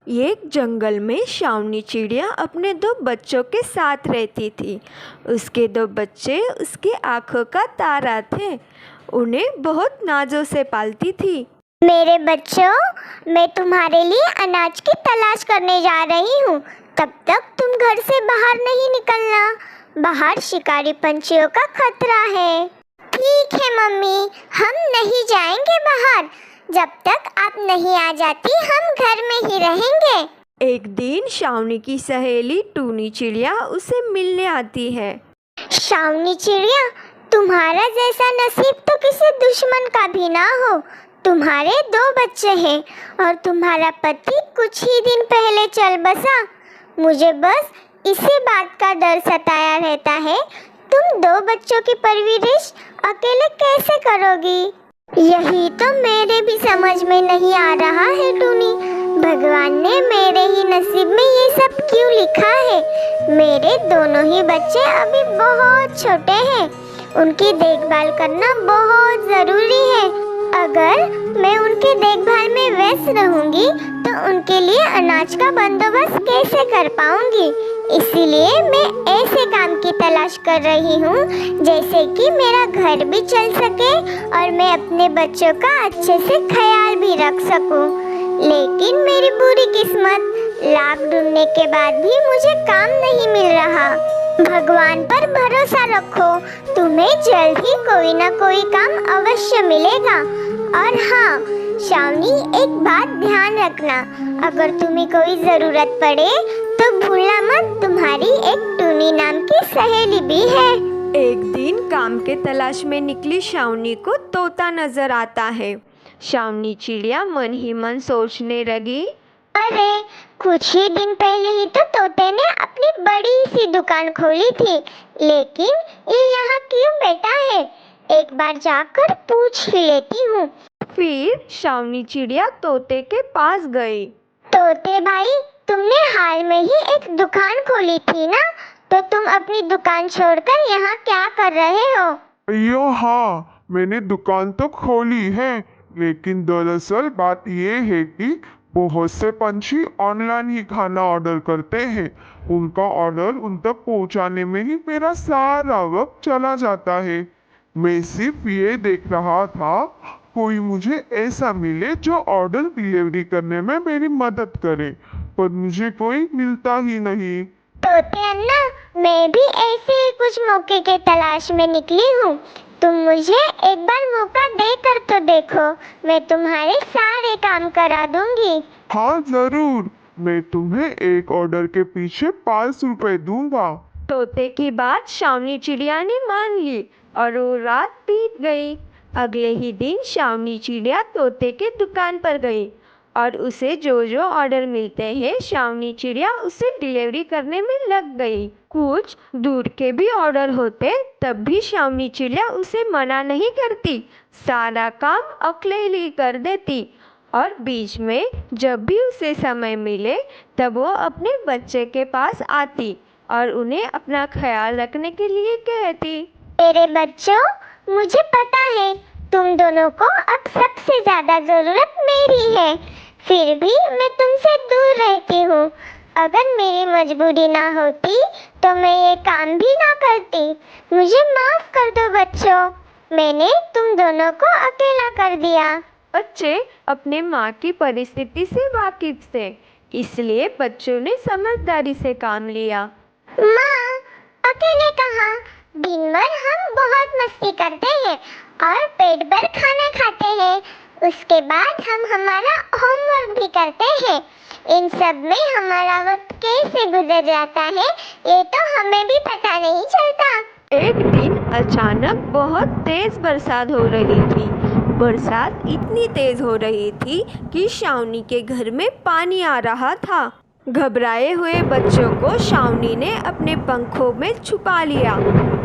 एक जंगल में शावनी चिड़िया अपने दो बच्चों के साथ रहती थी। उसके दो बच्चे उसकी आंखों का तारा थे। उन्हें बहुत नाजों से पालती थी। मेरे बच्चों, मैं तुम्हारे लिए अनाज की तलाश करने जा रही हूँ। तब तक तुम घर से बाहर नहीं निकलना। बाहर शिकारी पंछियों का खतरा है। ठीक है मम्मी, हम नहीं जाएंगे बाहर। जब तक आप नहीं आ जाती हम घर में ही रहेंगे। एक दिन शावनी की सहेली टूनी चिड़िया उसे मिलने आती है। शावनी चिड़िया, तुम्हारा जैसा नसीब तो किसी दुश्मन का भी ना हो। तुम्हारे दो बच्चे हैं और तुम्हारा पति कुछ ही दिन पहले चल बसा। मुझे बस इसी बात का डर सताया रहता है। तुम दो बच्चों की परवरिश अकेले कैसे करोगी? यही तो मेरे भी समझ में नहीं आ रहा है टूनी। भगवान ने मेरे ही नसीब में ये सब क्यों लिखा है? मेरे दोनों ही बच्चे अभी बहुत छोटे हैं। उनकी देखभाल करना बहुत ज़रूरी है। अगर मैं उनकी देखभाल में व्यस्त रहूंगी तो उनके लिए अनाज का बंदोबस्त कैसे कर पाऊंगी? इसीलिए मैं ऐसे काम की तलाश कर रही हूँ जैसे कि मेरा घर भी चल सके और मैं अपने बच्चों का अच्छे से ख्याल भी रख सकूँ। लेकिन मेरी बुरी किस्मत, लाभ ढूंढने के बाद भी मुझे काम नहीं मिल रहा। भगवान पर भरोसा रखो, तुम्हें जल्द ही कोई ना कोई काम अवश्य मिलेगा। और हाँ शावनी, एक बात ध्यान रखना, अगर तुम्हें कोई ज़रूरत पड़े तो भूलना मत, तुम्हारी एक टूनी नाम की सहेली भी है। एक दिन काम के तलाश में निकली शावनी को तोता नजर आता है। शावनी चिड़िया मन ही मन सोचने लगी, अरे कुछ ही दिन पहले ही तो तोते ने अपनी बड़ी सी दुकान खोली थी, लेकिन ये यहाँ क्यों बैठा है? एक बार जाकर पूछ ही लेती हूँ। फिर शावनी चिड़िया तोते के पास गई। तोते भाई, तुमने हाल में ही एक दुकान खोली थी ना? तो तुम अपनी दुकान छोड़कर यहाँ क्या कर रहे हो? अयो हाँ, मैंने दुकान तो खोली है, लेकिन दरअसल बात ये है कि बहुत से पंछी ऑनलाइन ही खाना ऑर्डर करते हैं। उनका ऑर्डर उन तक पहुंचाने में ही मेरा सारा वक्त चला जाता है। मैं सिर्फ ये देख रहा था कोई मुझे ऐसा मिले जो ऑर्डर डिलीवरी करने में मेरी मदद करे, पर मुझे कोई मिलता ही नहीं। तोते अन्ना, मैं भी ऐसे ही कुछ मौके के तलाश में निकली हूँ। तुम मुझे एक बार मौका देकर तो देखो, मैं तुम्हारे सारे काम करा दूंगी। हाँ जरूर, मैं तुम्हें एक ऑर्डर के पीछे 5 रुपए दूंगा। तोते की बात शावनी चिड़िया ने मान ली और वो रात बीत गई। अगले ही दिन शावनी चिड़िया तोते के दुकान पर गई और उसे जो जो ऑर्डर मिलते हैं शावनी चिड़िया उसे डिलीवरी करने में लग गई। कुछ दूर के भी ऑर्डर होते तब भी शावनी चिड़िया उसे मना नहीं करती, सारा काम अकेले कर देती। और बीच में जब भी उसे समय मिले तब वो अपने बच्चे के पास आती और उन्हें अपना ख्याल रखने के लिए कहती। मेरे बच्चों, मुझे पता है तुम दोनों को अब सबसे ज्यादा जरूरत मेरी है, फिर भी मैं तुमसे दूर रहती हूँ। अगर मेरी मजबूरी ना होती तो मैं ये काम भी ना करती। मुझे माफ कर दो बच्चों, मैंने तुम दोनों को अकेला कर दिया। बच्चे अपने माँ की परिस्थिति से वाकिफ थे, इसलिए बच्चों ने समझदारी से काम लिया। माँ, अकेले कहाँ? दिन भर हम बहुत मस्ती करते हैं और पेट भर खाना खाते हैं। उसके बाद हम हमारा होमवर्क भी करते हैं। इन सब में हमारा वक्त कैसे गुजर जाता है ये तो हमें भी पता नहीं चलता। एक दिन अचानक बहुत तेज बरसात हो रही थी। बरसात इतनी तेज हो रही थी कि शावनी के घर में पानी आ रहा था। घबराए हुए बच्चों को शावनी ने अपने पंखों में छुपा लिया।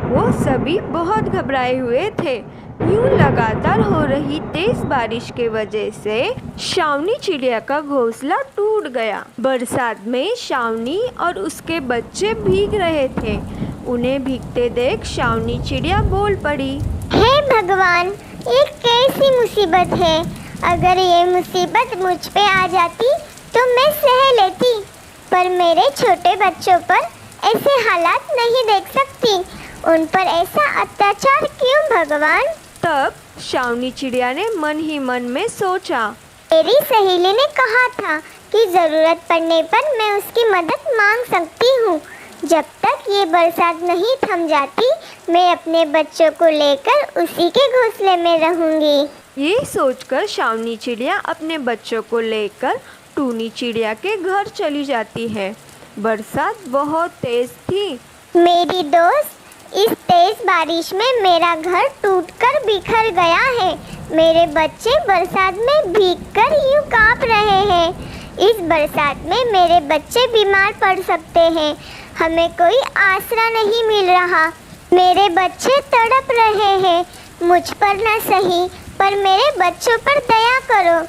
वो सभी बहुत घबराए हुए थे। यूं लगातार हो रही तेज बारिश के वजह से शावनी चिड़िया का घोंसला टूट गया। बरसात में शावनी और उसके बच्चे भीग रहे थे। उन्हें भीगते देख शावनी चिड़िया बोल पड़ी, हे भगवान, ये कैसी मुसीबत है? अगर ये मुसीबत मुझ पे आ जाती तो मैं सह पर मेरे छोटे बच्चों पर ऐसे हालात नहीं देख सकती। उन पर ऐसा अत्याचार क्यों भगवान? तब शावनी चिड़िया ने मन ही मन में सोचा। मेरी सहेली ने कहा था कि ज़रूरत पड़ने पर मैं उसकी मदद मांग सकती हूँ। जब तक ये बरसात नहीं थम जाती, मैं अपने बच्चों को लेकर उसी के घोंसले में रहूँगी। ये सोचकर शावनी चिड़िया अपने बच्चों को लेकर टूनी चिड़िया के घर चली जाती है। बरसात बहुत तेज थी। मेरी दोस्त, इस तेज बारिश में मेरा घर टूटकर बिखर गया है। मेरे बच्चे बरसात में भीगकर यूं कांप रहे हैं। इस बरसात में मेरे बच्चे बीमार पड़ सकते हैं। हमें कोई आसरा नहीं मिल रहा। मेरे बच्चे तड़प रहे हैं। मुझ पर न सही, पर मेरे बच्चों पर दया करो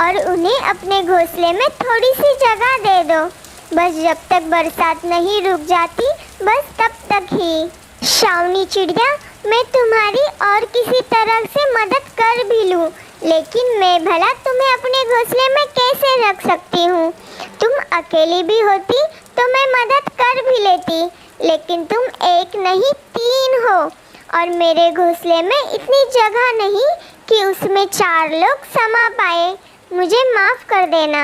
और उन्हें अपने घोंसले में थोड़ी सी जगह दे दो। बस जब तक बरसात नहीं रुक जाती, बस तब तक ही। शावनी चिड़िया, मैं तुम्हारी और किसी तरह से मदद कर भी लूँ, लेकिन मैं भला तुम्हें अपने घोंसले में कैसे रख सकती हूँ? तुम अकेली भी होती तो मैं मदद कर भी लेती, लेकिन तुम एक नहीं 3 हो और मेरे घोंसले में इतनी जगह नहीं कि उसमें 4 लोग समा पाए। मुझे माफ़ कर देना।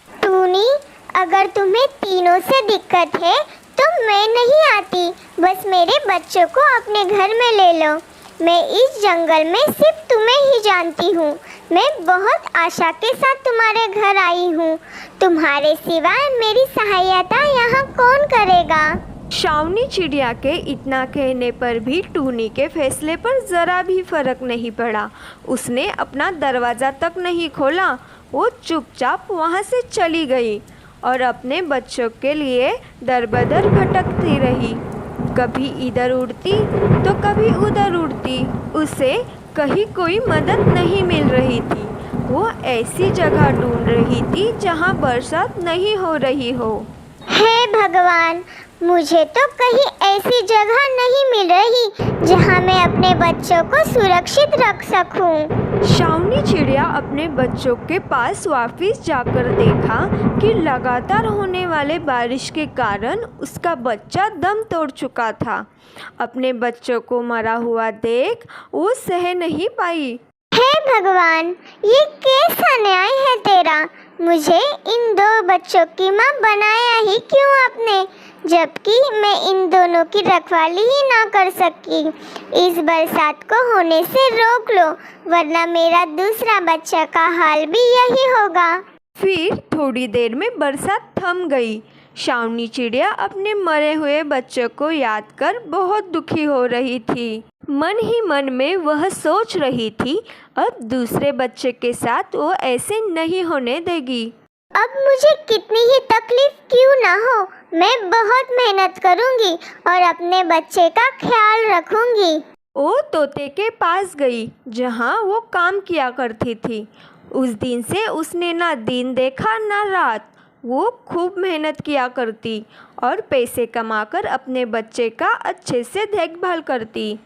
टूनी, अगर तुम्हें तीनों से दिक्कत है तो मैं नहीं आती। बस मेरे बच्चों को अपने घर में ले लो। मैं इस जंगल में सिर्फ तुम्हें ही जानती हूँ। मैं बहुत आशा के साथ तुम्हारे घर आई हूँ। तुम्हारे सिवाय मेरी सहायता यहाँ कौन करेगा? शावनी चिड़िया के इतना कहने पर भी टूनी के फैसले पर ज़रा भी फर्क नहीं पड़ा। उसने अपना दरवाज़ा तक नहीं खोला। वो चुपचाप वहाँ से चली गई और अपने बच्चों के लिए दर-बदर भटकती रही। कभी इधर उड़ती तो कभी उधर उड़ती। उसे कहीं कोई मदद नहीं मिल रही थी। वो ऐसी जगह ढूंढ रही थी जहाँ बरसात नहीं हो रही हो। हे भगवान, मुझे तो कहीं ऐसी जगह नहीं मिल रही जहाँ मैं अपने बच्चों को सुरक्षित रख सकूं। शावनी चिड़िया अपने बच्चों के पास वापस जाकर देखा कि लगातार होने वाले बारिश के कारण उसका बच्चा दम तोड़ चुका था। अपने बच्चों को मरा हुआ देख वो सह नहीं पाई। हे भगवान, ये कैसा न्याय है तेरा? मुझे इन 2 बच्चों की माँ बनाया ही क्यों आपने, जबकि मैं इन दोनों की रखवाली ही ना कर सकी। इस बरसात को होने से रोक लो, वरना मेरा दूसरा बच्चा का हाल भी यही होगा। फिर थोड़ी देर में बरसात थम गई। शावनी चिड़िया अपने मरे हुए बच्चों को याद कर बहुत दुखी हो रही थी। मन ही मन में वह सोच रही थी, अब दूसरे बच्चे के साथ वो ऐसे नहीं होने देगी। अब मुझे कितनी ही तकलीफ क्यों ना हो, मैं बहुत मेहनत करूंगी और अपने बच्चे का ख्याल रखूंगी। वो तोते के पास गई जहाँ वो काम किया करती थी। उस दिन से उसने ना दिन देखा ना रात। वो खूब मेहनत किया करती और पैसे कमाकर अपने बच्चे का अच्छे से देखभाल करती।